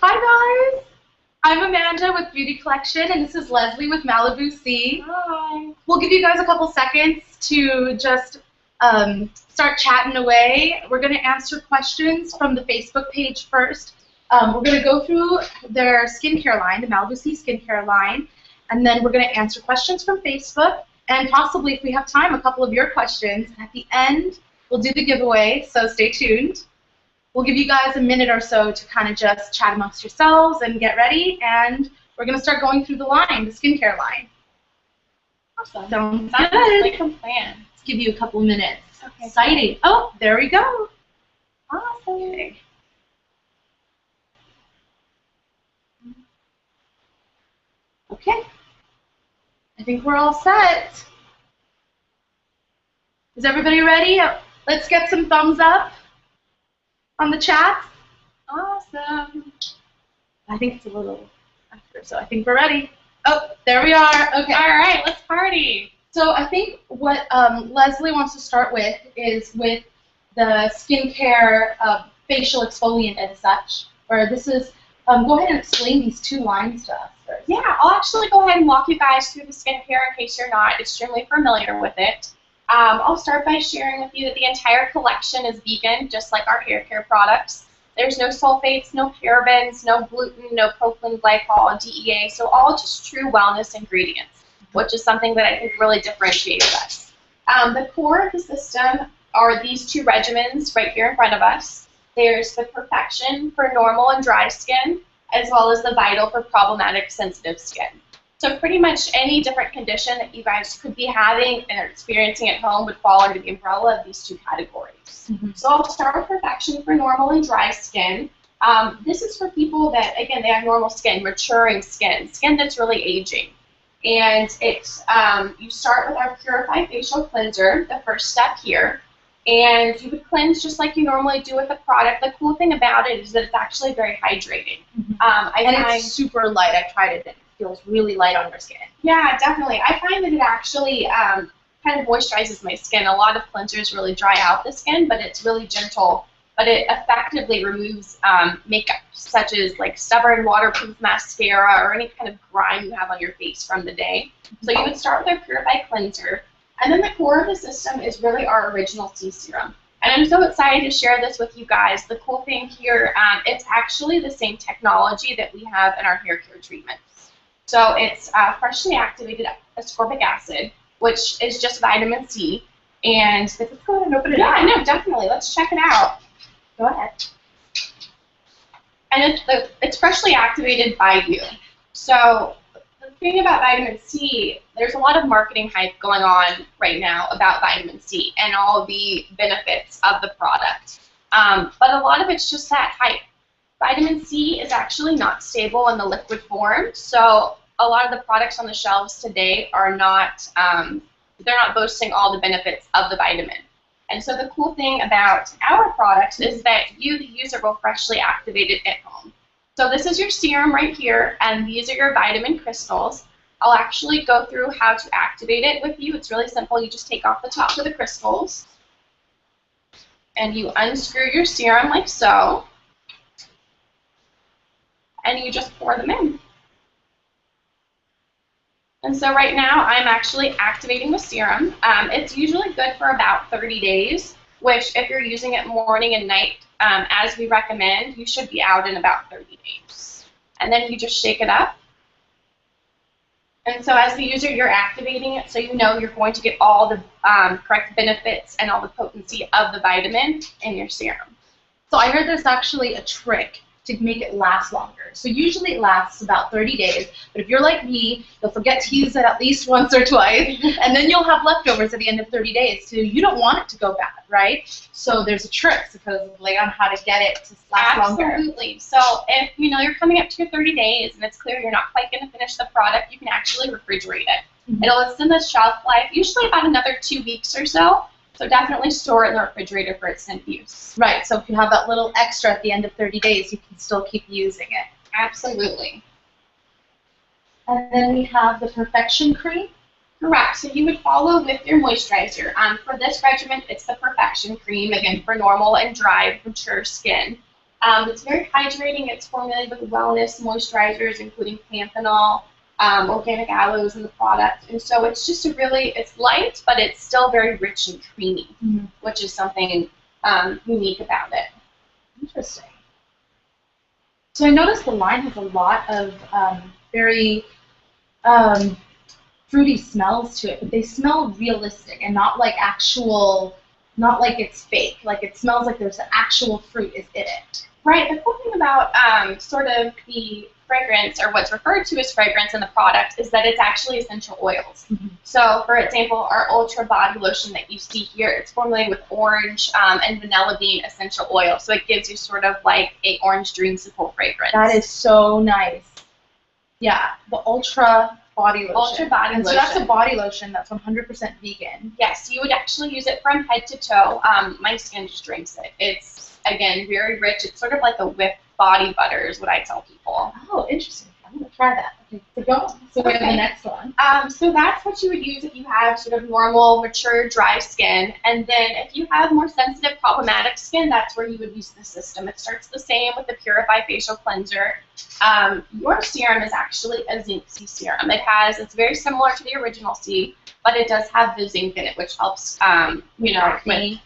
Hi guys! I'm Amanda with Beauty Collection, and this is Leslie with Malibu C. Hi. We'll give you guys a couple seconds to just start chatting away. We're going to answer questions from the Facebook page first. We're going to go through their skincare line, the Malibu C skincare line, and then we're going to answer questions from Facebook, and possibly, if we have time, a couple of your questions. At the end, we'll do the giveaway, so stay tuned. We'll give you guys a minute or so to kind of just chat amongst yourselves and get ready, and we're going to start going through the line, the skincare line. Awesome. Sounds Sounds good. like a plan. Let's give you a couple minutes. Okay. Exciting. Oh, there we go. Awesome. Okay. Okay. I think we're all set. Is everybody ready? Let's get some thumbs up on the chat. Awesome. I think it's a little after, so I think we're ready. Oh, there we are. Okay. All right, let's party. So I think what Leslie wants to start with is with the skincare facial exfoliant and such. Or this is, go ahead and explain these two lines to us first. Yeah, I'll actually go ahead and walk you guys through the skincare in case you're not extremely familiar with it. I'll start by sharing with you that the entire collection is vegan, just like our hair care products. There's no sulfates, no parabens, no gluten, no propylene glycol, DEA, so all just true wellness ingredients, which is something that I think really differentiates us. The core of the system are these two regimens right here in front of us. There's the Perfection for normal and dry skin, as well as the Vital for problematic sensitive skin. So pretty much any different condition that you guys could be having and experiencing at home would fall under the umbrella of these two categories. So I'll start with Perfection for normal and dry skin. This is for people that, again, they have normal skin, maturing skin, skin that's really aging. And it's, you start with our Purify Facial Cleanser, the first step here. And you would cleanse just like you normally do with the product. The cool thing about it is that it's actually very hydrating. It's super light. I tried it. It feels really light on your skin. Yeah, definitely. I find that it actually kind of moisturizes my skin. A lot of cleansers really dry out the skin, but it's really gentle. But it effectively removes makeup, such as like stubborn waterproof mascara or any kind of grime you have on your face from the day. So you would start with our Purify Cleanser. And then the core of the system is really our original C serum. And I'm so excited to share this with you guys. The cool thing here, it's actually the same technology that we have in our hair care treatments. So it's freshly activated ascorbic acid, which is just vitamin C. And let's go ahead and open it up. Yeah, no, definitely. Let's check it out. Go ahead. And it's freshly activated by you. So the thing about vitamin C, there's a lot of marketing hype going on right now about vitamin C and all the benefits of the product. But a lot of it's just that hype. Vitamin C is actually not stable in the liquid form, so a lot of the products on the shelves today are not, they're not boasting all the benefits of the vitamin. And so the cool thing about our products is that you, the user, will freshly activate it at home. So this is your serum right here, and these are your vitamin crystals. I'll actually go through how to activate it with you. It's really simple. You just take off the top of the crystals, and you unscrew your serum like so, and you just pour them in. And so right now I'm actually activating the serum. It's usually good for about 30 days, which if you're using it morning and night, as we recommend, you should be out in about 30 days. And then you just shake it up. And so as the user, you're activating it so you know you're going to get all the correct benefits and all the potency of the vitamin in your serum. So I heard there's actually a trick to make it last longer. So usually it lasts about 30 days, but if you're like me, you'll forget to use it at least once or twice, and then you'll have leftovers at the end of 30 days, so you don't want it to go bad, right? So there's a trick supposedly on how to get it to last longer. Absolutely. So if you know you're coming up to your 30 days and it's clear you're not quite going to finish the product, you can actually refrigerate it. It'll extend the shelf life, usually about another 2 weeks or so. So definitely store it in the refrigerator for extended use. Right, so if you have that little extra at the end of 30 days, you can still keep using it. Absolutely. And then we have the Perfection Cream. Correct, so you would follow with your moisturizer. For this regimen, it's the Perfection Cream, again, for normal and dry, mature skin. It's very hydrating. It's formulated with wellness moisturizers, including panthenol, organic aloes in the product. And so it's just it's light, but it's still very rich and creamy, which is something unique about it. Interesting. So I noticed the line has a lot of very fruity smells to it, but they smell realistic and not like not like it's fake. Like it smells like there's actual fruit is in it. Right. The cool thing about sort of the fragrance, or what's referred to as fragrance in the product, is that it's actually essential oils. So, for example, our Ultra Body Lotion that you see here, it's formulated with orange and vanilla bean essential oil. So it gives you sort of like a orange dreamsicle fragrance. That is so nice. Yeah, the Ultra Body Lotion. Ultra Body Lotion. So that's a body lotion that's 100% vegan. Yes, you would actually use it from head to toe. My skin just drinks it. It's, again, very rich. It's sort of like a whipped body butter is what I tell people. Oh, interesting. I'm going to try that. Okay, so go. So we have the next one. So that's what you would use if you have sort of normal, mature, dry skin. And then if you have more sensitive, problematic skin, that's where you would use the system. It starts the same with the Purify Facial Cleanser. Your serum is actually a zinc C serum. It's very similar to the original C, but it does have the zinc in it, which helps, with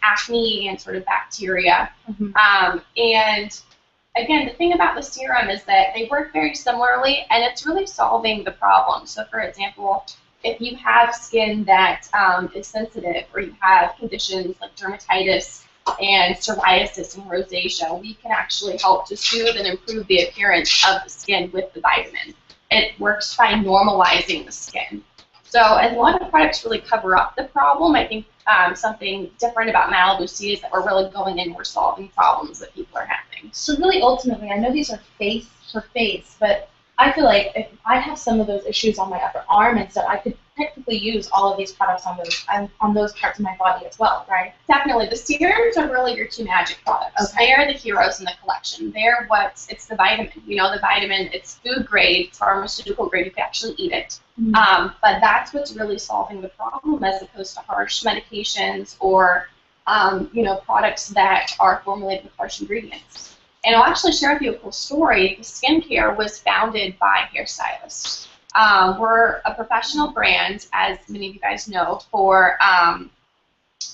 acne and sort of bacteria. And again, the thing about the serum is that they work very similarly, and it's really solving the problem. So, for example, if you have skin that is sensitive, or you have conditions like dermatitis and psoriasis and rosacea, we can actually help to soothe and improve the appearance of the skin with the vitamin. It works by normalizing the skin. So a lot of products really cover up the problem. I think something different about Malibu C is that we're really going in and we're solving problems that people are having. So really, ultimately, I know these are face for face, but I feel like if I have some of those issues on my upper arm and stuff, I could technically use all of these products on those parts of my body as well, right? Definitely. The serums are really your two magic products. Okay. They are the heroes in the collection. It's the vitamin. You know, the vitamin, it's food grade, it's pharmaceutical grade, you can actually eat it. But that's what's really solving the problem, as opposed to harsh medications or, products that are formulated with harsh ingredients. And I'll actually share with you a cool story. The skincare was founded by hairstylists. We're a professional brand, as many of you guys know,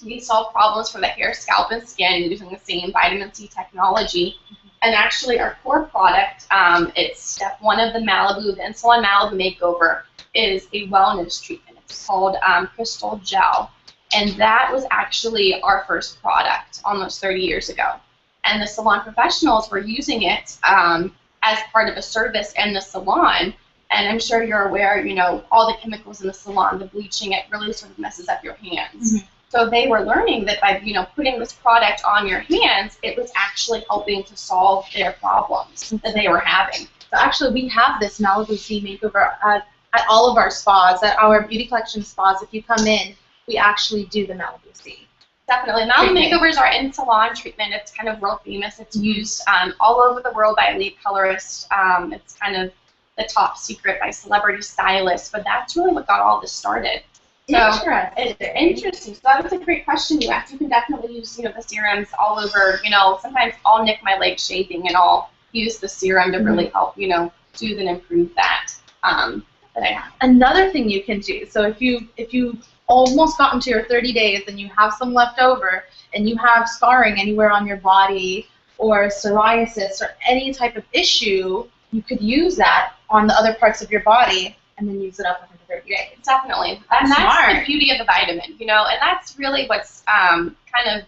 we solve problems for the hair, scalp, and skin using the same vitamin C technology. And actually, our core product, it's step one of the Insulin Malibu Makeover, is a wellness treatment. It's called Crystal Gel. And that was actually our first product almost 30 years ago. And the salon professionals were using it as part of a service in the salon. And I'm sure you're aware, all the chemicals in the salon, the bleaching, it really sort of messes up your hands. So they were learning that by, putting this product on your hands, it was actually helping to solve their problems that they were having. So actually, we have this Malibu C makeover at all of our spas, at our beauty collection spas. If you come in, we actually do the Malibu C. Definitely. Malibu makeovers are in salon treatment. It's kind of world famous. It's used all over the world by elite colorists. It's kind of the top secret by celebrity stylists. But that's really what got all this started. So it's interesting. So that was a great question you asked. You can definitely use, the serums all over. Sometimes I'll nick my leg shaving and I'll use the serum to really help, soothe and improve that. That I have. Another thing you can do. So if you almost gotten to your 30 days and you have some left over and you have scarring anywhere on your body or psoriasis or any type of issue, you could use that on the other parts of your body and then use it up within 30 days. Definitely. And that's the beauty of the vitamin, and that's really what's kind of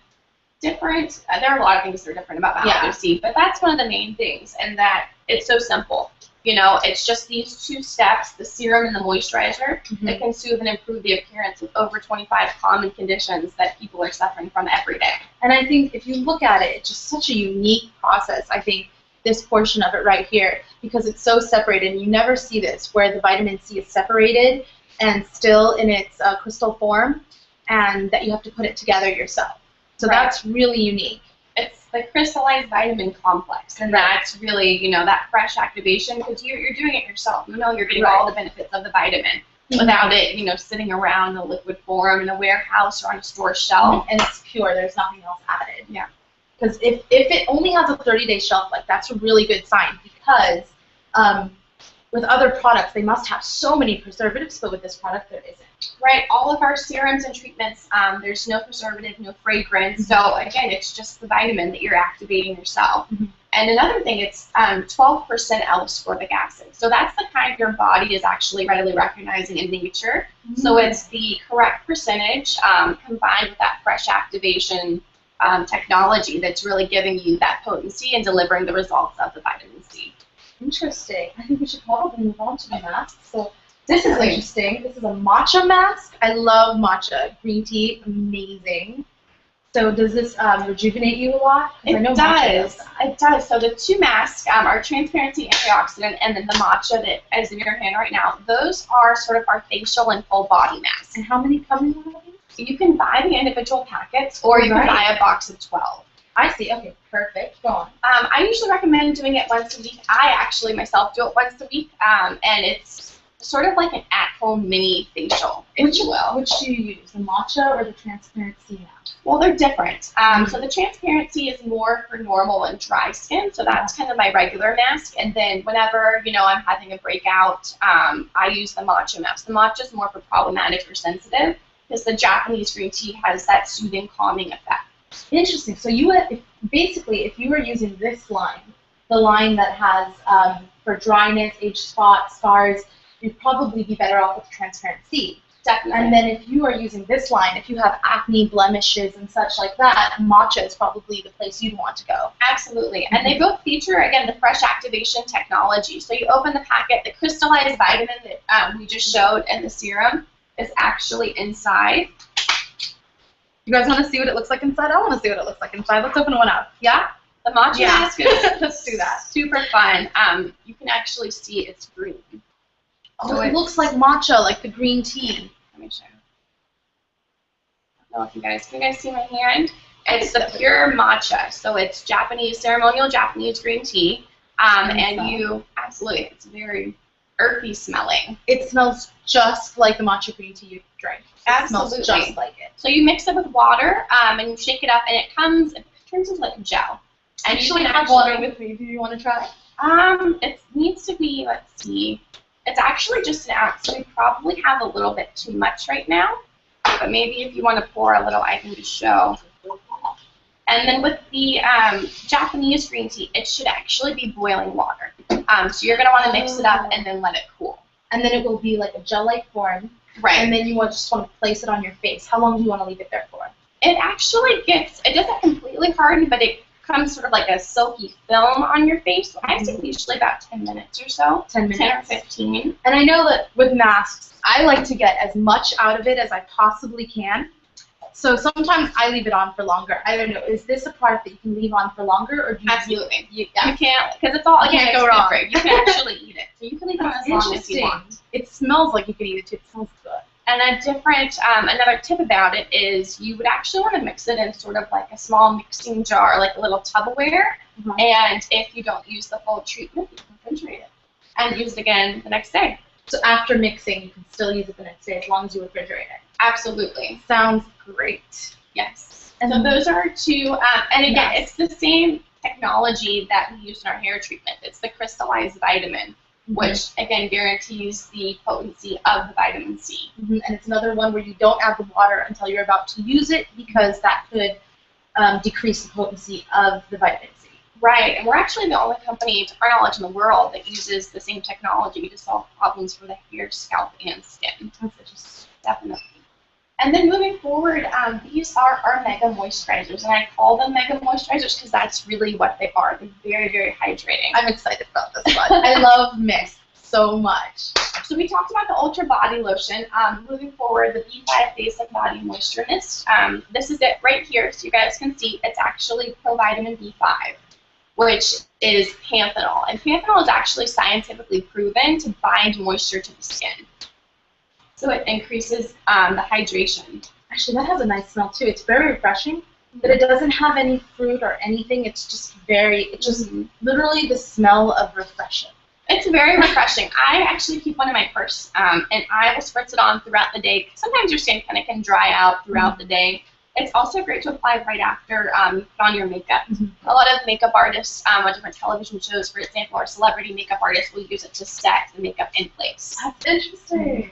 different. There are a lot of things that are different about Malibu C, but that's one of the main things, and that it's so simple. It's just these two steps, the serum and the moisturizer, that can soothe and improve the appearance of over 25 common conditions that people are suffering from every day. And I think if you look at it, it's just such a unique process, I think, this portion of it right here, because it's so separated. And you never see this, where the vitamin C is separated and still in its crystal form, and that you have to put it together yourself. So that's really unique. It's the crystallized vitamin complex, and that's really, that fresh activation, because you're doing it yourself. You're getting all the benefits of the vitamin without it, sitting around in a liquid form in a warehouse or on a store shelf. And it's pure. There's nothing else added. Yeah. Because if it only has a 30-day shelf life, that's a really good sign, because with other products, they must have so many preservatives, but with this product, there isn't. Right, all of our serums and treatments, there's no preservative, no fragrance, so again, it's just the vitamin that you're activating yourself. And another thing, it's 12% L-ascorbic acid, so that's the kind your body is actually readily recognizing in nature. So it's the correct percentage combined with that fresh activation technology that's really giving you that potency and delivering the results of the vitamin C. Interesting. I think we should probably move on to the mask. So this is interesting. This is a matcha mask. I love matcha. Green tea, amazing. So does this rejuvenate you a lot? It does. It does. So the two masks, our transparency antioxidant and then the matcha that is in your hand right now, those are sort of our facial and full body masks. And how many come in one of these? You can buy the individual packets, or you can buy a box of 12. I see. Okay, perfect. Go on. I usually recommend doing it once a week. I actually myself do it once a week, and it's sort of like an at-home mini facial, if you will. Which do you use, the matcha or the transparency mask? Well, they're different. So the transparency is more for normal and dry skin, so that's kind of my regular mask. And then whenever, you know, I'm having a breakout, I use the matcha mask. The matcha is more for problematic or sensitive, because the Japanese green tea has that soothing, calming effect. Interesting. So you would, basically, if you were using this line, the line that has for dryness, age spots, scars, you'd probably be better off with transparent C. Definitely. And then if you are using this line, if you have acne, blemishes, and such like that, matcha is probably the place you'd want to go. Absolutely. And they both feature, again, the fresh activation technology. So you open the packet, the crystallized vitamin that we just showed in the serum is actually inside. You guys want to see what it looks like inside? I want to see what it looks like inside. Let's open one up. Yeah? The matcha mask is Let's do that. super fun. You can actually see it's green. Oh, so it looks like matcha, like the green tea. Let me show you. I don't know if can you guys see my hand? It's the pure matcha. So it's Japanese, ceremonial Japanese green tea. And you, absolutely, it's very earthy smelling. It smells just like the matcha green tea you drink. Absolutely. It smells just like it. So you mix it with water, and you shake it up, and it turns into like a gel. And you can have water with me. Do you want to try? It needs to be, let's see, it's actually just an ounce, so we probably have a little bit too much right now, but maybe if you want to pour a little, I can just show. And then with the Japanese green tea, it should actually be boiling water. So you're going to want to mix it up and then let it cool. And then it will be like a gel-like form. Right. And then you just want to place it on your face. How long do you want to leave it there for? It actually it doesn't completely harden, but it comes sort of like a silky film on your face. So I think usually about 10 minutes or so. 10 minutes. 10 or 15. And I know that with masks, I like to get as much out of it as I possibly can. So sometimes I leave it on for longer. I don't know. Is this a product that you can leave on for longer, or do you? Absolutely. You can't, because it's all, again, go wrong. You can actually eat it. So you can leave it on as long as you want. It smells like you can eat it too. It smells good. And a different, another tip about it is you would actually want to mix it in sort of like a small mixing jar, like a little Tupperware. And if you don't use the full treatment, you can refrigerate it and use it again the next day. So after mixing, you can still use it the next day as long as you refrigerate it. Absolutely. Sounds great. Yes. And so those are two, and again, it's the same technology that we use in our hair treatment. It's the crystallized vitamin, which again guarantees the potency of the vitamin C. And it's another one where you don't add the water until you're about to use it, because that could decrease the potency of the vitamin C. Right, and we're actually the only company, to our knowledge, in the world that uses the same technology to solve problems for the hair, scalp, and skin. That's interesting. Definitely. And then moving forward, these are our mega moisturizers, and I call them mega moisturizers because that's really what they are. They're very, very hydrating. I'm excited about this one. I love mist so much. So we talked about the Ultra Body Lotion. Moving forward, the B5 Face and Body Moisture Mist. This is it right here, so you guys can see it's actually provitamin B5, which is panthenol. And panthenol is actually scientifically proven to bind moisture to the skin. So it increases the hydration. Actually, that has a nice smell too. It's very refreshing, but it doesn't have any fruit or anything. It's just literally the smell of refreshing. It's very refreshing. I actually keep one in my purse, and I will spritz it on throughout the day. Sometimes your skin kind of can dry out throughout the day. It's also great to apply right after you put on your makeup. Mm-hmm. A lot of makeup artists on different television shows, for example, or celebrity makeup artists will use it to set the makeup in place. That's interesting.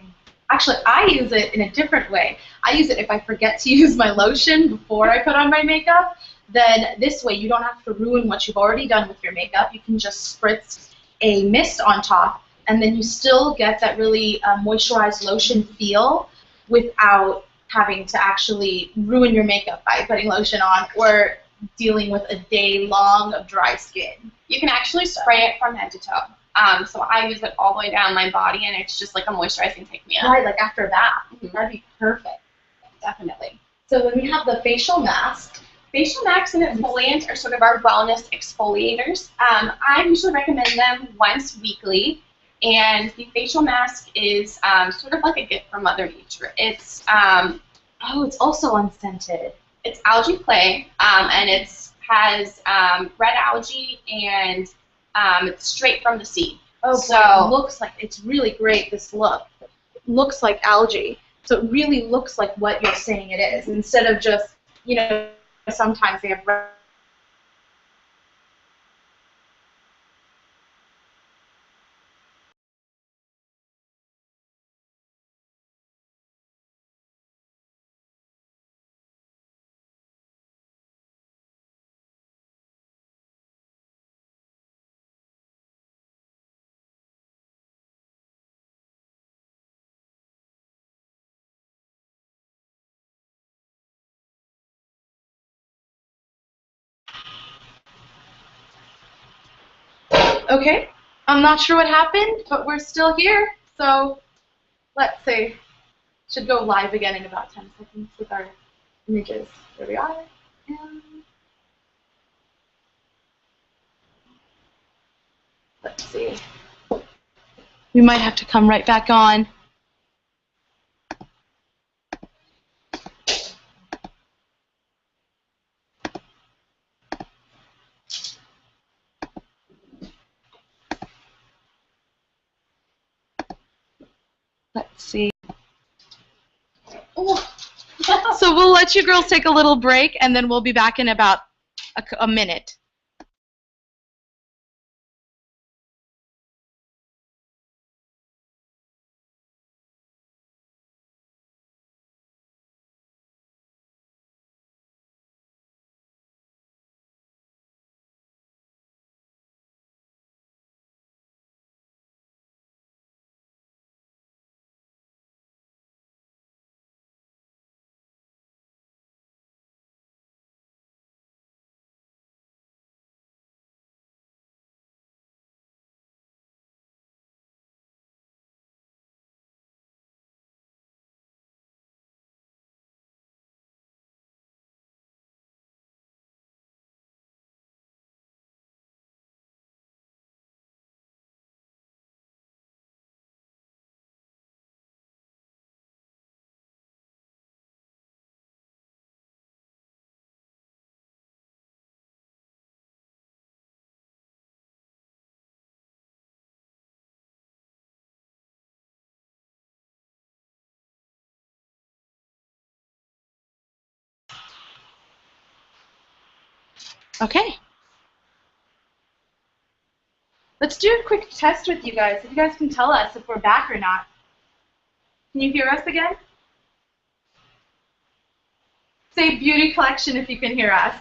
Actually, I use it in a different way. I use it if I forget to use my lotion before I put on my makeup. Then this way you don't have to ruin what you've already done with your makeup. You can just spritz a mist on top, and then you still get that really moisturized lotion feel without having to actually ruin your makeup by putting lotion on or dealing with a day long of dry skin. You can actually spray it from head to toe. So I use it all the way down my body, and it's just like a moisturizing pick-me-up. Right, like after that. That'd be perfect. Definitely. So then we have the facial mask. Facial masks and exfoliants are sort of our wellness exfoliators. I usually recommend them once weekly, and the facial mask is sort of like a gift from Mother Nature. It's it's also unscented. It's algae clay, and it has red algae, and it's straight from the sea. Oh, so boy, it looks like it's really great. This look it looks like algae, so it really looks like what you're saying it is, instead of just sometimes they have red. Okay, I'm not sure what happened, but we're still here. So let's see. Should go live again in about 10 seconds with our images. There we are. And let's see. We might have to come right back on. Let's see. So we'll let you girls take a little break, and then we'll be back in about a minute. Okay. Let's do a quick test with you guys. If you guys can tell us if we're back or not. Can you hear us again? Say beauty collection if you can hear us.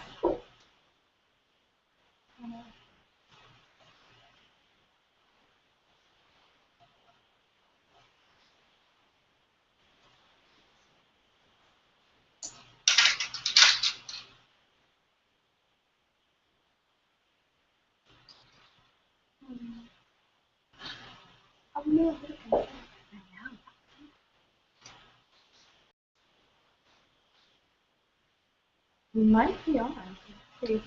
We might be on. Let's see.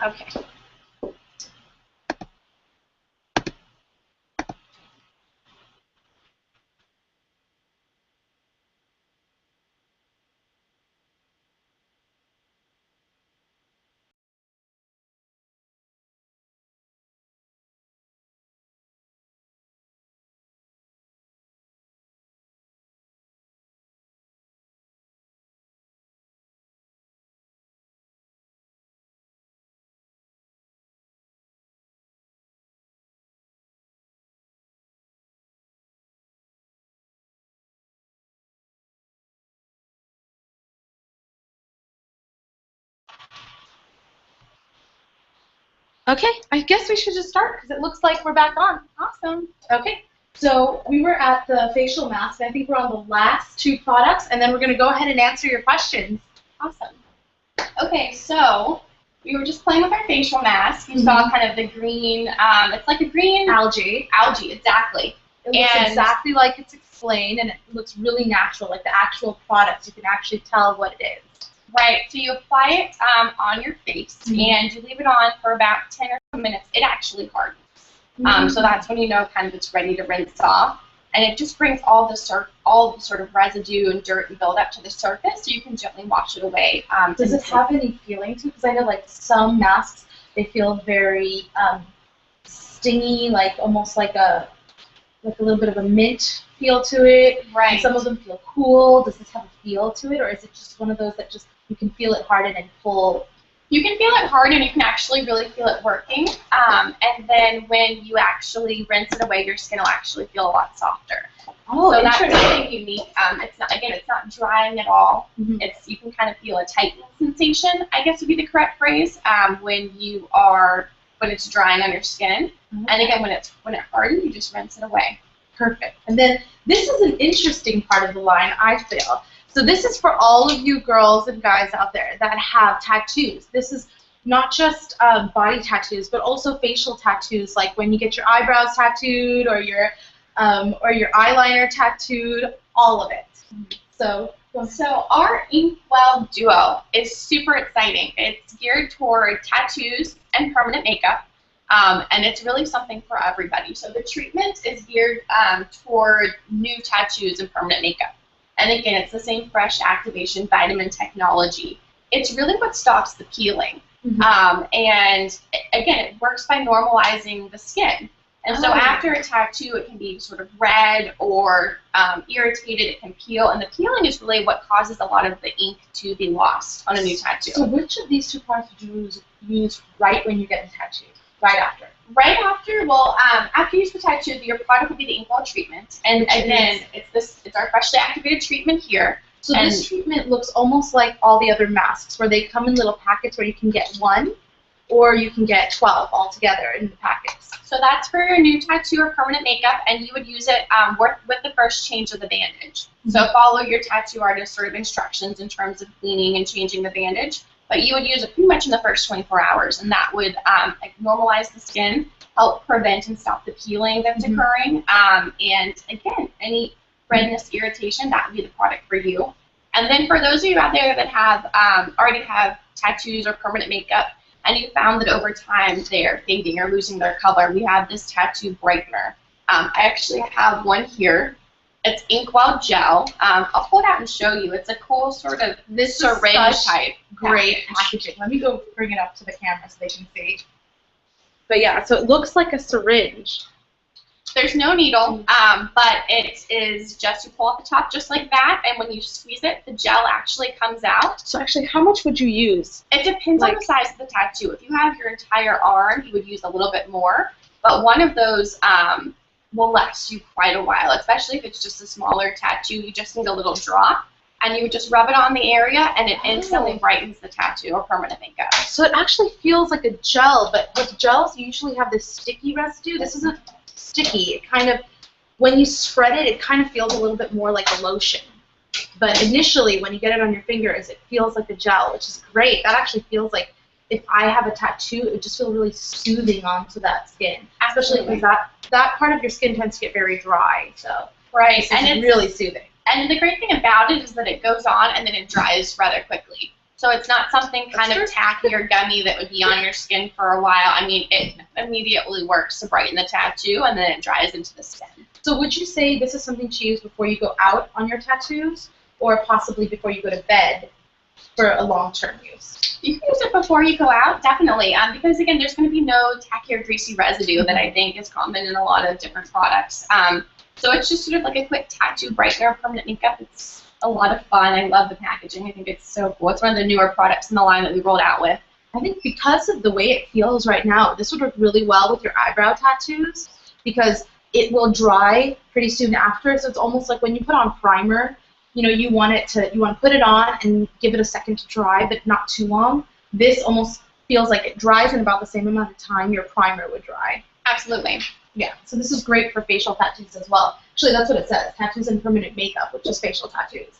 Okay. Okay, I guess we should just start because it looks like we're back on. Awesome. Okay, so we were at the facial mask. I think we're on the last 2 products, and then we're going to go ahead and answer your questions. Awesome. Okay, so we were just playing with our facial mask. You saw kind of the green, it's like a green algae. Algae, exactly. It looks exactly like it's explained, and it looks really natural, like the actual products. You can actually tell what it is. Right, so you apply it on your face, and you leave it on for about 10 or so minutes. It actually hardens. So that's when you know kind of it's ready to rinse off. And it just brings all the sort of residue and dirt and buildup to the surface, so you can gently wash it away. Does it have any feeling to it? Because I know like some masks, they feel very stingy, like almost like a little bit of a mint feel to it. Right. And some of them feel cool. Does this have a feel to it, or is it just one of those that just you can feel it harden and pull? You can feel it harden, and you can actually really feel it working. And then when you actually rinse it away, your skin will actually feel a lot softer. Oh, so that's something unique. It's not drying at all. You can kind of feel a tightening sensation, I guess would be the correct phrase, when it's drying on your skin. And again, when it hardens, you just rinse it away. Perfect. And then this is an interesting part of the line, I feel. So this is for all of you girls and guys out there that have tattoos. This is not just body tattoos, but also facial tattoos, like when you get your eyebrows tattooed or your eyeliner tattooed, all of it. So our Inkwell Duo is super exciting. It's geared toward tattoos and permanent makeup, and it's really something for everybody. So the treatment is geared toward new tattoos and permanent makeup. And again, it's the same fresh activation vitamin technology. It's really what stops the peeling. And again, it works by normalizing the skin. And so after a tattoo, it can be sort of red or irritated. It can peel. And the peeling is really what causes a lot of the ink to be lost on a new tattoo. So which of these 2 products would you use right when you get the tattoo? Right after? Right after, well, after you use the tattoo, your product will be the Inkwell treatment. And again, it's our freshly activated treatment here. So this treatment looks almost like all the other masks, where they come in little packets where you can get 1, or you can get 12 all together in the packets. So that's for your new tattoo or permanent makeup, and you would use it with the first change of the bandage. So follow your tattoo artist sort of instructions in terms of cleaning and changing the bandage. But you would use it pretty much in the first 24 hours, and that would normalize the skin, help prevent and stop the peeling that's occurring. And again, any redness, irritation, that would be the product for you. And then for those of you out there that have already have tattoos or permanent makeup, and you found that over time they're fading or losing their color, we have this tattoo brightener. I actually have one here. It's Inkwell Gel. I'll pull it out and show you. It's a cool sort of syringe type. Great packaging. Let me go bring it up to the camera so they can see. But yeah, so it looks like a syringe. There's no needle, but it is just, you pull off the top just like that, and when you squeeze it, the gel actually comes out. So actually, how much would you use? It depends on the size of the tattoo. If you have your entire arm, you would use a little bit more, but one of those will last you quite a while, especially if it's just a smaller tattoo. You just need a little drop, and you would just rub it on the area, and it instantly brightens the tattoo or permanent makeup. So it actually feels like a gel, but with gels, you usually have this sticky residue. This isn't sticky. It kind of, when you spread it, it kind of feels a little bit more like a lotion. But initially, when you get it on your fingers, it feels like a gel, which is great. That actually feels like, if I have a tattoo, it would just feel really soothing onto that skin. Especially because that part of your skin tends to get very dry. So right, and it's really soothing. And the great thing about it is that it goes on and then it dries rather quickly. So it's not something kind of tacky or gummy that would be on your skin for a while. I mean, it immediately works to brighten the tattoo, and then it dries into the skin. So would you say this is something to use before you go out on your tattoos, or possibly before you go to bed for a long-term use? You can use it before you go out, definitely, because again, there's going to be no tacky or greasy residue that I think is common in a lot of different products. So it's just sort of like a quick tattoo brightener, permanent makeup. It's a lot of fun. I love the packaging. I think it's so cool. It's one of the newer products in the line that we rolled out with. I think because of the way it feels right now, this would work really well with your eyebrow tattoos, because it will dry pretty soon after. So it's almost like when you put on primer, you know, you want to put it on and give it a second to dry, but not too long. This almost feels like it dries in about the same amount of time your primer would dry. Absolutely. Yeah, so this is great for facial tattoos as well. Actually, that's what it says, tattoos and permanent makeup, which is facial tattoos.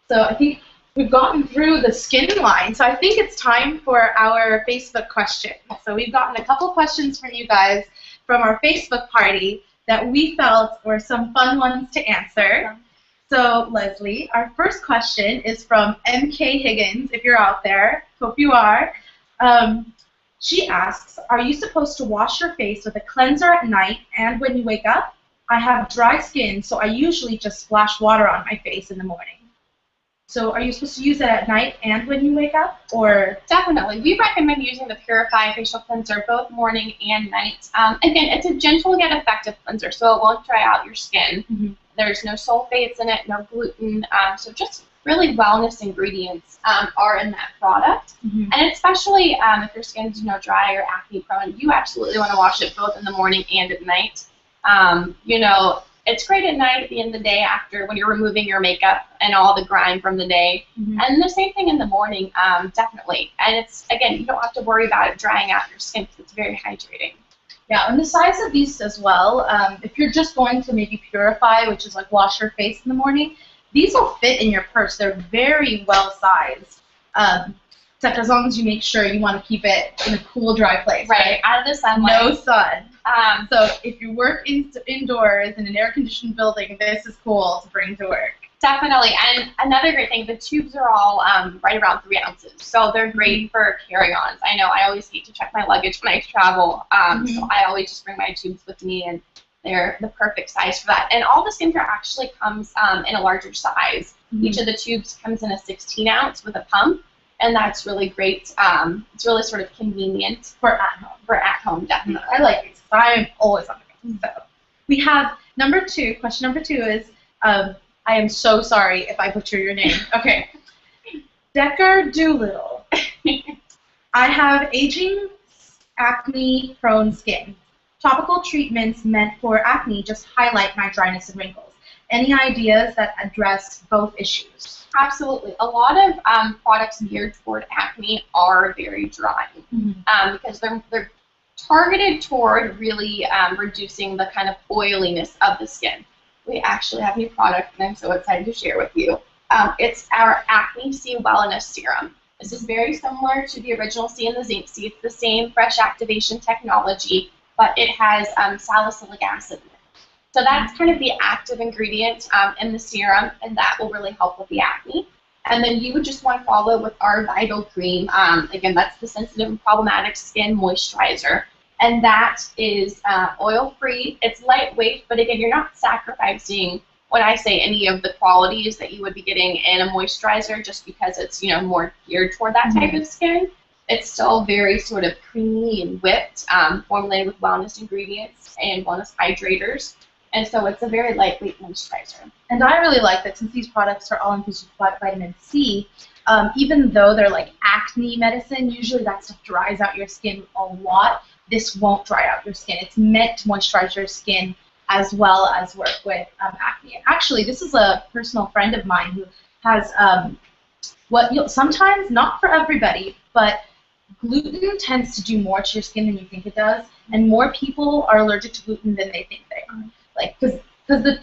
So I think we've gotten through the skin line, so I think it's time for our Facebook questions. So we've gotten a couple questions from you guys from our Facebook party that we felt were some fun ones to answer. So Leslie, our first question is from MK Higgins, if you're out there. Hope you are. She asks, are you supposed to wash your face with a cleanser at night and when you wake up? I have dry skin, so I usually just splash water on my face in the morning. So are you supposed to use it at night and when you wake up? Or Definitely. We recommend using the Purify facial cleanser both morning and night. Again, it's a gentle yet effective cleanser, so it won't dry out your skin. Mm-hmm. There's no sulfates in it, no gluten, so just really wellness ingredients are in that product. Mm-hmm. And especially if your skin's dry or acne prone, you absolutely want to wash it both in the morning and at night. It's great at night at the end of the day after when you're removing your makeup and all the grime from the day. Mm-hmm. And the same thing in the morning, definitely. And it's, again, you don't have to worry about it drying out your skin because it's very hydrating. Yeah, and the size of these as well, if you're just going to maybe purify, which is like wash your face in the morning, these will fit in your purse. They're very well sized, except as long as you make sure you want to keep it in a cool, dry place. Right, out of the sunlight. No sun. So if you work indoors in an air-conditioned building, this is cool to bring to work. Definitely, and another great thing, the tubes are all right around 3 ounces, so they're great for carry-ons. I know I always hate to check my luggage when I travel, so I always just bring my tubes with me, and they're the perfect size for that. And all the skincare actually comes in a larger size. Mm-hmm. Each of the tubes comes in a 16-ounce with a pump, and that's really great. It's really sort of convenient for at home. For at home, definitely. I like these. I'm always on the go. So we have question number two is, I am so sorry if I butcher your name. Okay. Decker Doolittle. I have aging, acne-prone skin. Topical treatments meant for acne just highlight my dryness and wrinkles. Any ideas that address both issues? Absolutely. A lot of products geared toward acne are very dry because they're targeted toward really reducing the kind of oiliness of the skin. We actually have a new product, and I'm so excited to share with you. It's our Acne C Wellness Serum. This is very similar to the original C and the Zinc C. It's the same fresh activation technology, but it has salicylic acid in it. So that's kind of the active ingredient in the serum, and that will really help with the acne. And then you would just want to follow with our Vital Cream. Again, that's the sensitive and problematic skin moisturizer. And that is oil-free. It's lightweight, but again, you're not sacrificing, when I say any of the qualities that you would be getting in a moisturizer just because it's, more geared toward that type of skin. It's still very sort of creamy and whipped, formulated with wellness ingredients and wellness hydrators. And so it's a very lightweight moisturizer. And I really like that since these products are all infused with vitamin C, even though they're like acne medicine, usually that stuff dries out your skin a lot. This won't dry out your skin. It's meant to moisturize your skin as well as work with acne. And actually, this is a personal friend of mine who has sometimes, not for everybody, but gluten tends to do more to your skin than you think it does, and more people are allergic to gluten than they think they are. Like, because the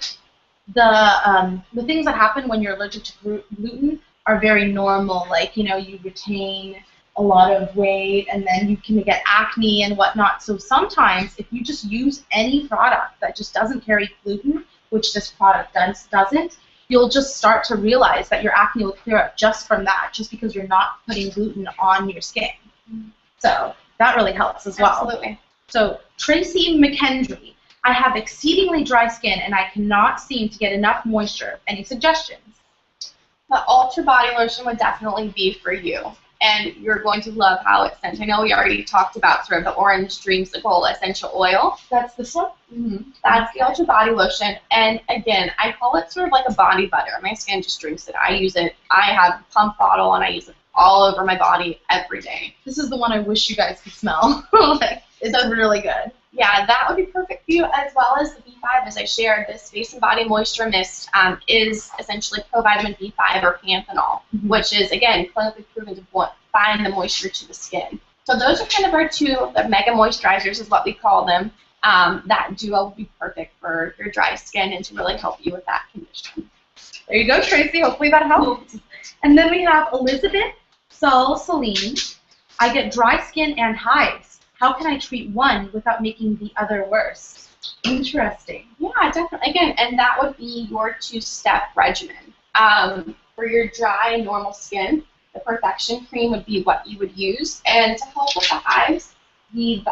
things that happen when you're allergic to gluten are very normal. Like, you retain a lot of weight, and then you can get acne and whatnot. So sometimes, if you just use any product that just doesn't carry gluten, which this product doesn't, you'll just start to realize that your acne will clear up just from that, just because you're not putting gluten on your skin. So that really helps as well. Absolutely. So Tracy McKendry, I have exceedingly dry skin, and I cannot seem to get enough moisture. Any suggestions? The Ultra Body Lotion would definitely be for you. And you're going to love how it's scented. I know we already talked about sort of the orange dreamsicle essential oil. That's this one? Mm-hmm. That's the Ultra Body Lotion. And again, I call it sort of like a body butter. My skin just drinks it. I use it. I have a pump bottle, and I use it all over my body every day. This is the one I wish you guys could smell. It's really good. Yeah, that would be perfect for you, as well as the B5. As I shared, this Face and Body Moisture Mist is essentially provitamin B5 or panthenol, which is, again, clinically proven to bind the moisture to the skin. So those are kind of our two, the mega moisturizers is what we call them. That duo will be perfect for your dry skin and to really help you with that condition. There you go, Tracy. Hopefully that helps. And then we have Elizabeth Celine. I get dry skin and hives. How can I treat one without making the other worse? Interesting. Yeah, definitely. Again, and that would be your two-step regimen. For your dry, normal skin, the Perfection Cream would be what you would use. And to help with the hives, the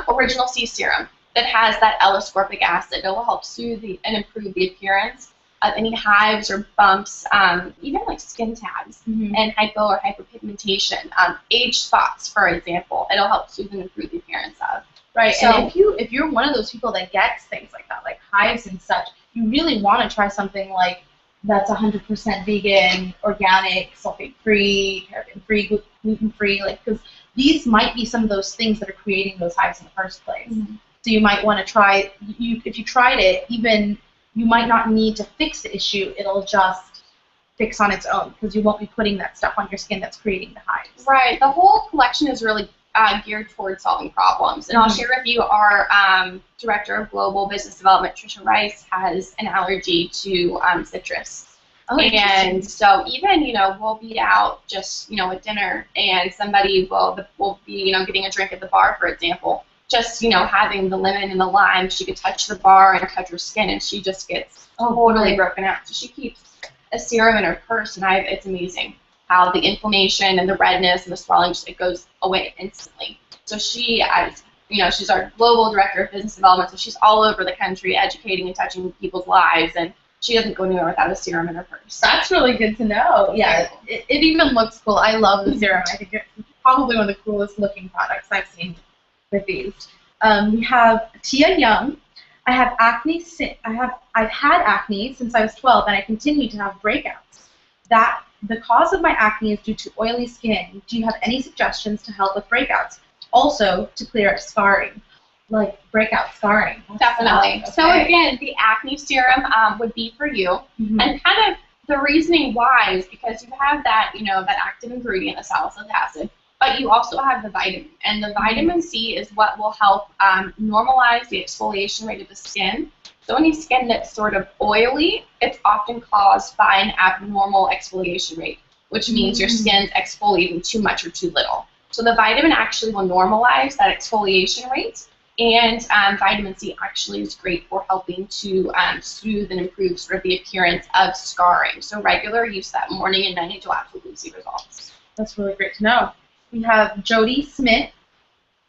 Original C Serum that has that L-ascorbic acid. It will help soothe and improve the appearance of any hives or bumps, even like skin tags and hypo or hyperpigmentation, age spots, for example. It'll help soothe and improve the appearance of. Right, So, and if you're one of those people that gets things like that, like hives and such, you really want to try something like that's 100% vegan, organic, sulfate-free, paraben-free, gluten-free, like, because these might be some of those things that are creating those hives in the first place. So you might want to try, if you tried it, even you might not need to fix the issue, it'll just fix on its own because you won't be putting that stuff on your skin that's creating the hives. Right, the whole collection is really geared towards solving problems. And I'll share with you our Director of Global Business Development, Trisha Rice, has an allergy to citrus. Oh, and so even, we'll be out just, at dinner and somebody will be, getting a drink at the bar, for example. Just, having the lemon and the lime, she could touch the bar and touch her skin and she just gets totally broken out. So she keeps a serum in her purse and it's amazing how the inflammation and the redness and the swelling, it goes away instantly. So she, she's our global director of business development, so she's all over the country educating and touching people's lives, and she doesn't go anywhere without a serum in her purse. That's really good to know. Yeah, it even looks cool. I love the serum. I think it's probably one of the coolest looking products I've seen with these. We have Tia Young. I have acne. I've had acne since I was 12, and I continue to have breakouts. The cause of my acne is due to oily skin. Do you have any suggestions to help with breakouts? Also, to clear up scarring, like breakout scarring. Definitely. Okay. So again, the acne serum would be for you, and kind of the reasoning why is because you have that, that active ingredient, the salicylic acid, but you also have the vitamin, and the vitamin C is what will help normalize the exfoliation rate of the skin. So any skin that's sort of oily, it's often caused by an abnormal exfoliation rate, which means your skin's exfoliating too much or too little. So the vitamin actually will normalize that exfoliation rate, and vitamin C actually is great for helping to soothe and improve sort of the appearance of scarring. So regular use that morning and night, you'll absolutely see results. That's really great to know. We have Jody Smith.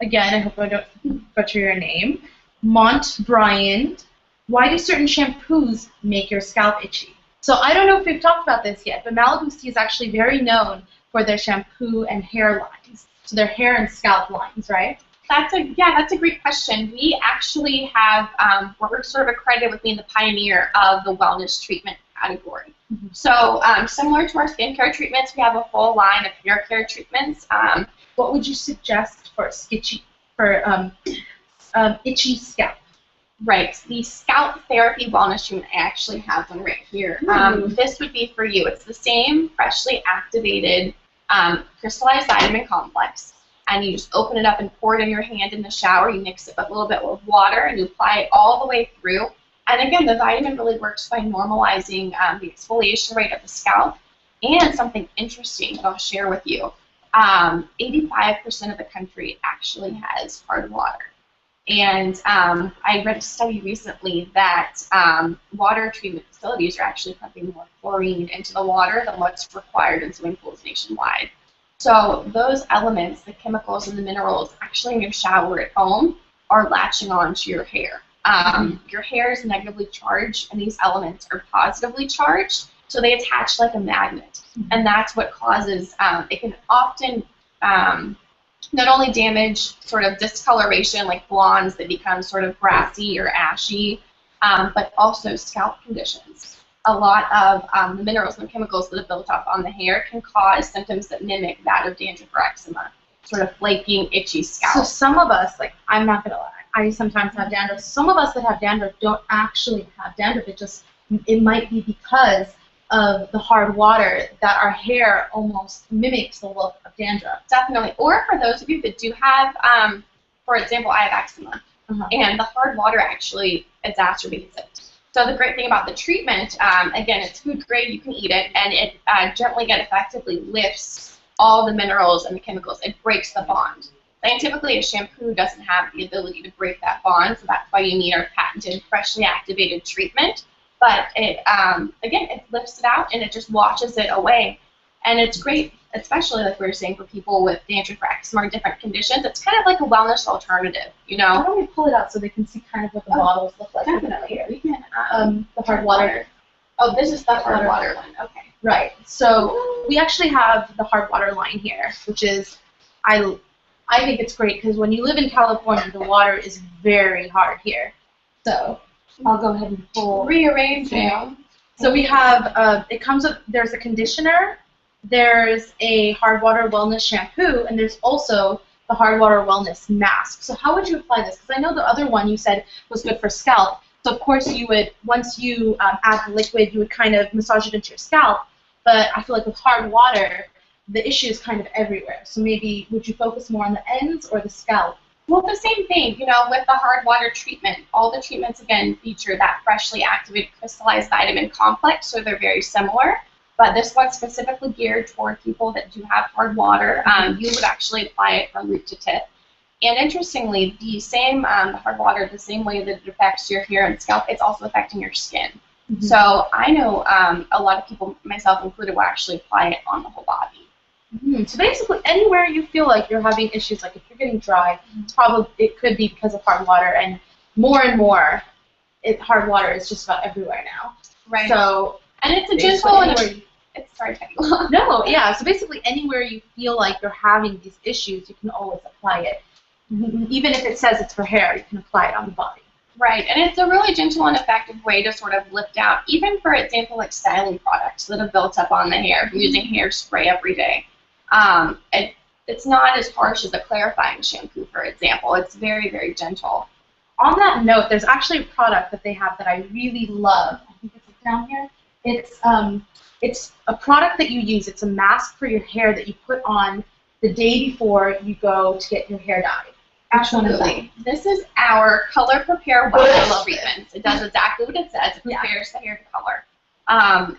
Again, I hope I don't butcher your name. Mont Bryant. Why do certain shampoos make your scalp itchy? So I don't know if we've talked about this yet, but Malibu C is actually very known for their shampoo and hair lines. So their hair and scalp lines, right? That's a great question. We actually have, we're sort of accredited with being the pioneer of the wellness treatment category. So similar to our skincare treatments, we have a full line of hair care treatments. What would you suggest for itchy scalp? Right, the scalp therapy wellness treatment, I actually have one right here. This would be for you. It's the same freshly activated crystallized vitamin complex, and you just open it up and pour it in your hand in the shower. You mix it a little bit with water, and you apply it all the way through. And again, the vitamin really works by normalizing the exfoliation rate of the scalp. And something interesting that I'll share with you, 85% of the country actually has hard water. And I read a study recently that water treatment facilities are actually pumping more chlorine into the water than what's required in swimming pools nationwide. So those elements, the chemicals and the minerals actually in your shower at home are latching on to your hair. Your hair is negatively charged, and these elements are positively charged, so they attach like a magnet. And that's what causes, it can often not only damage sort of discoloration, like blondes that become sort of brassy or ashy, but also scalp conditions. A lot of the minerals and chemicals that have built up on the hair can cause symptoms that mimic that of dandruff or eczema, sort of flaking, itchy scalp. So some of us, like, I'm not going to lie, I sometimes have dandruff. Some of us that have dandruff don't actually have dandruff. It might be because of the hard water that our hair almost mimics the look of dandruff. Definitely. Or for those of you that do have, for example, I have eczema, and the hard water actually exacerbates it. So the great thing about the treatment, again, it's food grade, you can eat it, and it gently yet effectively lifts all the minerals and the chemicals. It breaks the bond. Scientifically, a shampoo doesn't have the ability to break that bond, so that's why you need our patented freshly activated treatment. But it, again, it lifts it out and it just washes it away. And it's great, especially like we were saying, for people with dandruff, eczema, or different conditions. It's kind of like a wellness alternative, you know? Why don't we pull it out so they can see kind of what the bottles look like? Definitely. We can, the hard water. Oh, this is the hard water one. Okay. Right. So we actually have the hard water line here, which is, I think it's great because when you live in California, the water is very hard here. So I'll go ahead and pull. Rearranging. So we have, it comes with, there's a conditioner, there's a hard water wellness shampoo, and there's also the hard water wellness mask. So how would you apply this? Because I know the other one you said was good for scalp. So of course you would, once you add the liquid, you would kind of massage it into your scalp. But I feel like with hard water, the issue is kind of everywhere. So maybe would you focus more on the ends or the scalp? Well, the same thing, you know, with the hard water treatment. All the treatments, again, feature that freshly activated crystallized vitamin complex, so they're very similar. But this one's specifically geared toward people that do have hard water. You would actually apply it from root to tip. And interestingly, the same, the hard water, the same way that it affects your hair and scalp, it's also affecting your skin. So I know a lot of people, myself included, will actually apply it on the whole body. So basically, anywhere you feel like you're having issues, like if you're getting dry, it's probably, it could be because of hard water, and more, hard water is just about everywhere now. Right. So, and it's a gentle and it's sorry, to cut you off. No, yeah. So basically, anywhere you feel like you're having these issues, you can always apply it. Even if it says it's for hair, you can apply it on the body. Right, and it's a really gentle and effective way to sort of lift out, even for example, like styling products that have built up on the hair, using hairspray every day. It's not as harsh as a clarifying shampoo, for example. It's very, very gentle. On that note, there's actually a product that they have that I really love. I think it's down here. It's a product that you use. It's a mask for your hair that you put on the day before you go to get your hair dyed. Absolutely. This is our Color Prepare Wellness treatment. It does exactly what it says. It prepares the hair to color.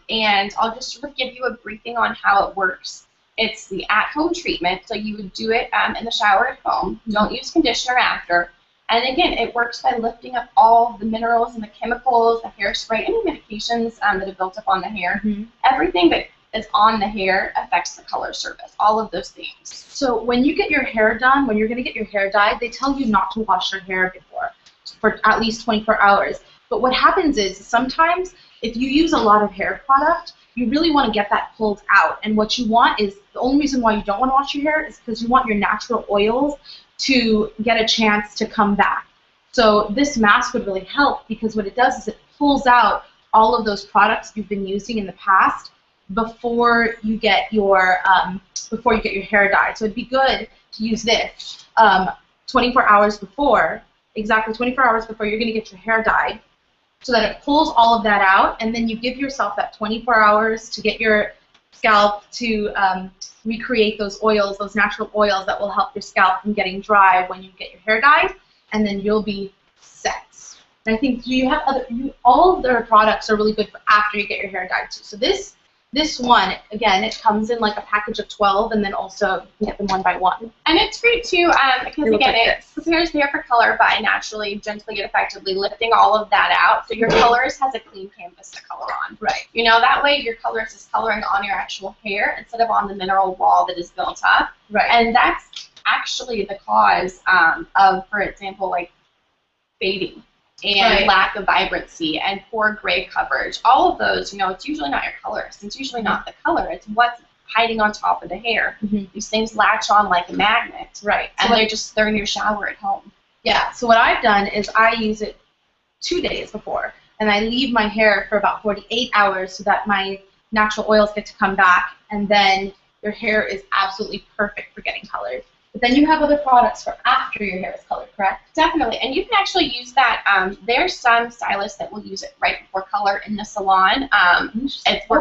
And I'll just sort of give you a briefing on how it works. It's the at-home treatment, so you would do it in the shower at home. Don't use conditioner after. And again, it works by lifting up all the minerals and the chemicals, the hairspray, any medications that have built up on the hair. Everything that is on the hair affects the color surface, all of those things. So when you get your hair done, when you're going to get your hair dyed, they tell you not to wash your hair before for at least 24 hours. But what happens is sometimes if you use a lot of hair product, you really want to get that pulled out. And what you want is, the only reason why you don't want to wash your hair is because you want your natural oils to get a chance to come back. So this mask would really help because what it does is it pulls out all of those products you've been using in the past before you get your hair dyed. So it'd be good to use this 24 hours before, exactly 24 hours before you're going to get your hair dyed, so that it pulls all of that out, and then you give yourself that 24 hours to get your scalp to recreate those oils, those natural oils that will help your scalp from getting dry when you get your hair dyed, and then you'll be set. And I think all of their products are really good for after you get your hair dyed too. So this one, again, it comes in like a package of 12, and then also you can get them one by one. And it's great too, because again, it prepares the hair for color by naturally, gently, and effectively lifting all of that out. So your colorist has a clean canvas to color on. Right. You know, that way your colorist is coloring on your actual hair instead of on the mineral wall that is built up. Right. And that's actually the cause of, for example, like fading and lack of vibrancy and poor gray coverage. All of those, you know, it's usually not your colorist. It's usually not the color. It's what's hiding on top of the hair. These things latch on like a magnet. Right. And they're in your shower at home. Yeah. So what I've done is I use it 2 days before, and I leave my hair for about 48 hours so that my natural oils get to come back, and then your hair is absolutely perfect for getting colored. But then you have other products for after your hair is colored, correct? Definitely, and you can actually use that. There's some stylists that will use it right before color in the salon.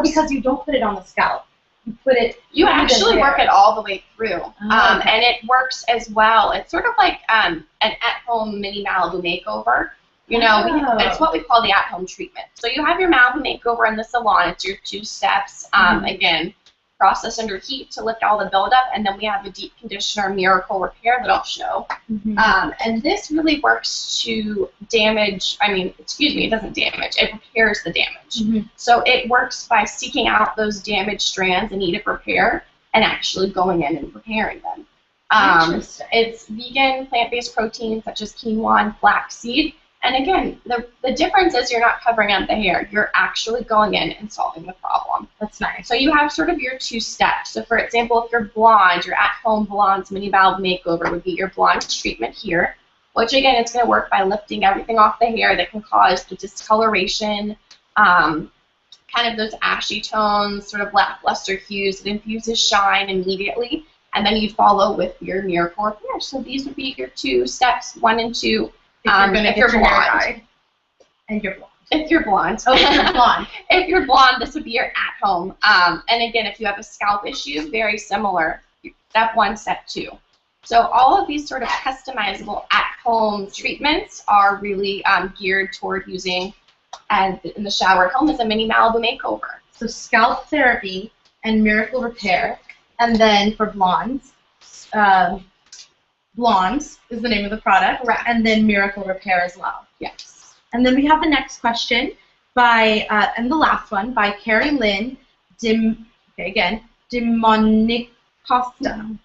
Because you don't put it on the scalp. You put it. You actually work it all the way through, Okay. and it works as well. It's sort of like an at-home mini Malibu makeover. You know, it's what we call the at-home treatment. So you have your Malibu makeover in the salon. It's your 2 steps. Again, process under heat to lift all the buildup, and then we have a deep conditioner miracle repair that I'll show. And this really works to damage, it doesn't damage, it repairs the damage. So it works by seeking out those damaged strands in need of repair and actually going in and repairing them. It's vegan, plant-based proteins such as quinoa and flaxseed. And again, the difference is you're not covering up the hair. You're actually going in and solving the problem. That's nice. So you have sort of your 2 steps. So for example, if you're blonde, your at-home blonde mini Malibu makeover would be your blonde treatment here, which again, it's going to work by lifting everything off the hair that can cause the discoloration, kind of those ashy tones, sort of lackluster hues. It infuses shine immediately, and then you follow with your miracle repair. So these would be your 2 steps, 1 and 2. If you're blonde. And you're blonde. If you're blonde. Oh, if you're blonde. If you're blonde, this would be your at-home. And again, if you have a scalp issue, very similar. Step 1, step 2. So all of these sort of customizable at-home treatments are really geared toward using in the shower at home as a mini Malibu makeover. So scalp therapy and miracle repair, and then for blondes, Blondes is the name of the product, correct. And then Miracle Repair as well. Yes. And then we have the next question by, and the last one, by Carrie Lynn Dimonicosta.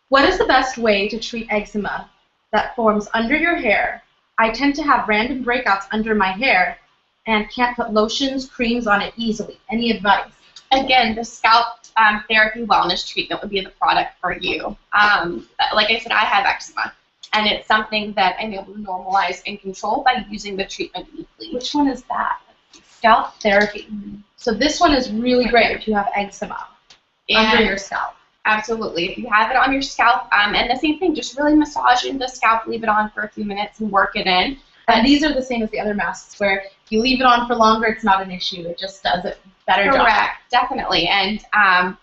What is the best way to treat eczema that forms under your hair? I tend to have random breakouts under my hair and can't put lotions, creams on it easily. Any advice? Again, the scalp therapy wellness treatment would be the product for you. Like I said, I have eczema, and it's something that I'm able to normalize and control by using the treatment weekly. Which one is that? Scalp therapy. So this one is really great if you have eczema under your scalp. Absolutely. If you have it on your scalp, and the same thing, just really massage into the scalp, leave it on for a few minutes, and work it in. And these are the same as the other masks, where if you leave it on for longer, it's not an issue. It just does it better job. Correct, definitely. And I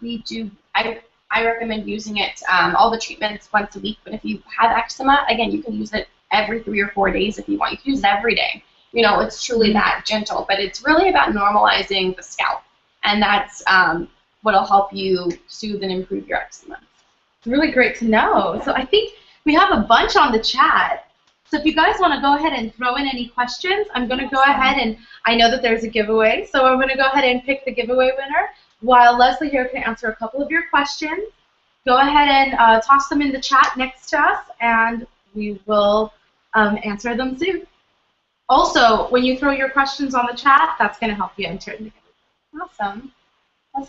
recommend using it, all the treatments once a week. But if you have eczema, again, you can use it every 3 or 4 days if you want. You can use it every day. You know, it's truly that gentle. But it's really about normalizing the scalp. And that's what will help you soothe and improve your eczema. It's really great to know. So I think we have a bunch on the chat. So if you guys want to go ahead and throw in any questions, I'm going to go ahead and I know that there's a giveaway, so I'm going to go ahead and pick the giveaway winner while Leslie here can answer a couple of your questions. Go ahead and toss them in the chat next to us, and we will answer them soon. Also, when you throw your questions on the chat, that's going to help you enter in the giveaway. Awesome.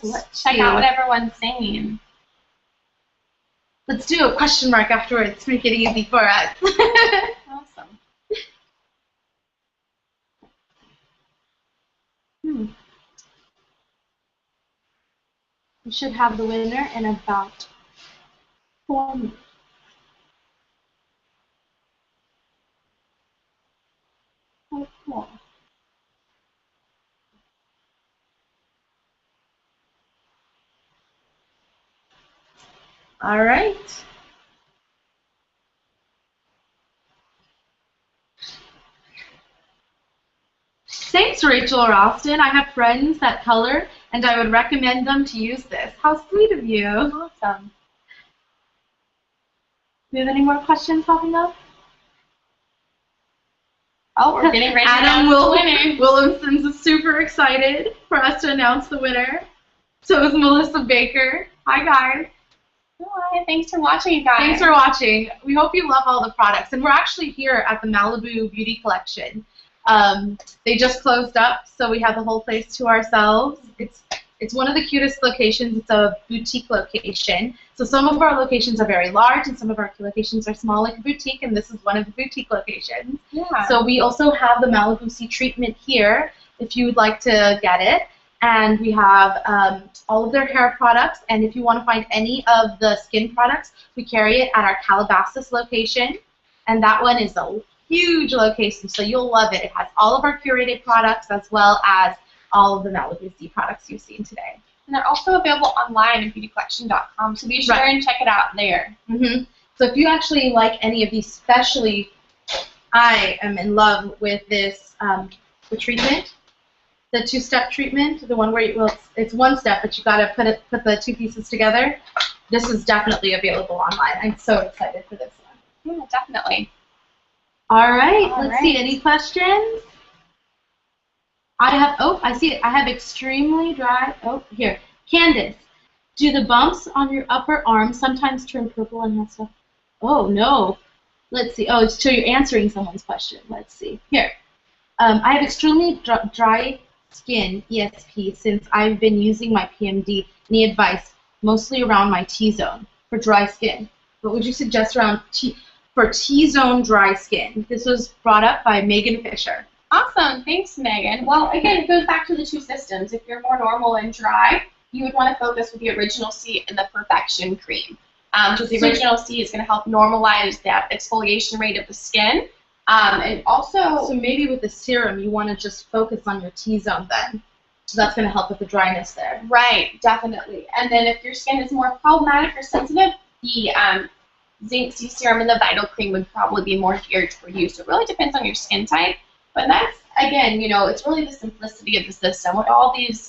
Let's check out what everyone's saying. Let's do a question mark afterwards to make it easy for us. Awesome. We should have the winner in about 4 minutes. Oh, cool. All right. Thanks, Rachel or Austin. I have friends that color, and I would recommend them to use this. How sweet of you. Awesome. Do you have any more questions popping up? Oh, we're getting ready to Adam announce the winner. Williamson's is super excited for us to announce the winner. So is Melissa Baker. Hi, guys. Hi, thanks for watching, you guys. Thanks for watching. We hope you love all the products. And we're actually here at the Malibu Beauty Collection. They just closed up, so we have the whole place to ourselves. It's one of the cutest locations. It's a boutique location. So some of our locations are very large, and some of our locations are small, like a boutique, and this is one of the boutique locations. Yeah. So we also have the Malibu C treatment here, if you would like to get it. and we have all of their hair products. And if you want to find any of the skin products, we carry it at our Calabasas location, and that one is a huge location, so you'll love it. It has all of our curated products as well as all of the Malibu C products you've seen today. And they're also available online at beautycollection.com, so be sure and check it out there. So if you actually like any of these, especially, I am in love with this the treatment, the two-step treatment, the one where it's one step, but you got to put the two pieces together. This is definitely available online. I'm so excited for this one. Yeah, definitely. All right, let's see. Any questions? I have, I see it. I have extremely dry, here. Candace, do the bumps on your upper arm sometimes turn purple and have stuff? Oh, no. Let's see. Oh, so you're answering someone's question. Let's see. Here. I have extremely dry skin, ESP, since I've been using my PMD. Any advice? Mostly around my T-zone for dry skin. What would you suggest around for T-zone dry skin? This was brought up by Megan Fisher. Awesome. Thanks, Megan. Well, again, it goes back to the two systems. If you're more normal and dry, you would want to focus with the Original C and the Perfection Cream. Because the Original C is going to help normalize that exfoliation rate of the skin. And also... So maybe with the serum, you want to just focus on your T-zone then. So that's going to help with the dryness there. Right, definitely. And then if your skin is more problematic or sensitive, the Zinc C Serum and the Vital Cream would probably be more geared for you. So it really depends on your skin type. But that's, again, it's really the simplicity of the system. With all these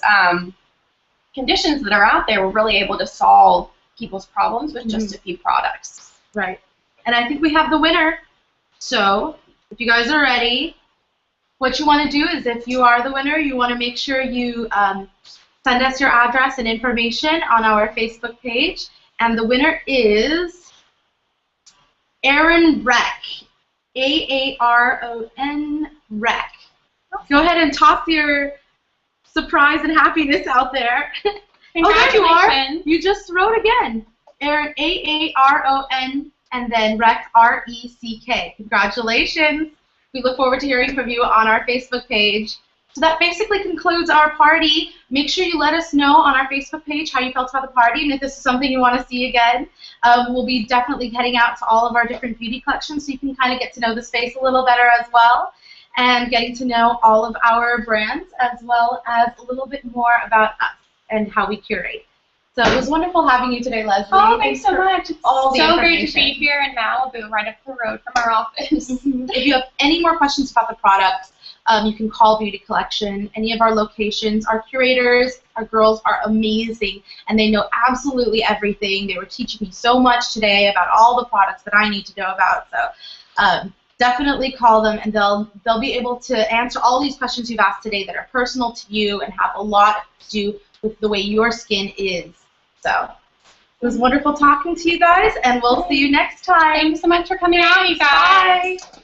conditions that are out there, we're really able to solve people's problems with just a few products. Right. And I think we have the winner. So if you guys are ready, what you want to do is if you are the winner, you want to make sure you send us your address and information on our Facebook page. And the winner is Aaron Reck. A-A-R-O-N Rec. Go ahead and toss your surprise and happiness out there. Oh, there you are. You just wrote again. Aaron, A-A-R-O-N, and then Rec, R-E-C-K. Congratulations. We look forward to hearing from you on our Facebook page. So that basically concludes our party. Make sure you let us know on our Facebook page how you felt about the party, and if this is something you want to see again. We'll be definitely heading out to all of our different beauty collections so you can kind of get to know the space a little better as well, and getting to know all of our brands as well as a little bit more about us and how we curate. So it was wonderful having you today, Leslie. Oh, thanks so much. It's all so great to be here in Malibu, right up the road from our office. If you have any more questions about the products, you can call Beauty Collection, any of our locations. Our curators, our girls are amazing, and they know absolutely everything. They were teaching me so much today about all the products that I need to know about. So definitely call them, and they'll be able to answer all these questions you've asked today that are personal to you and have a lot to do with the way your skin is. So it was wonderful talking to you guys, and we'll see you next time. Thanks so much for coming out, you guys. Bye.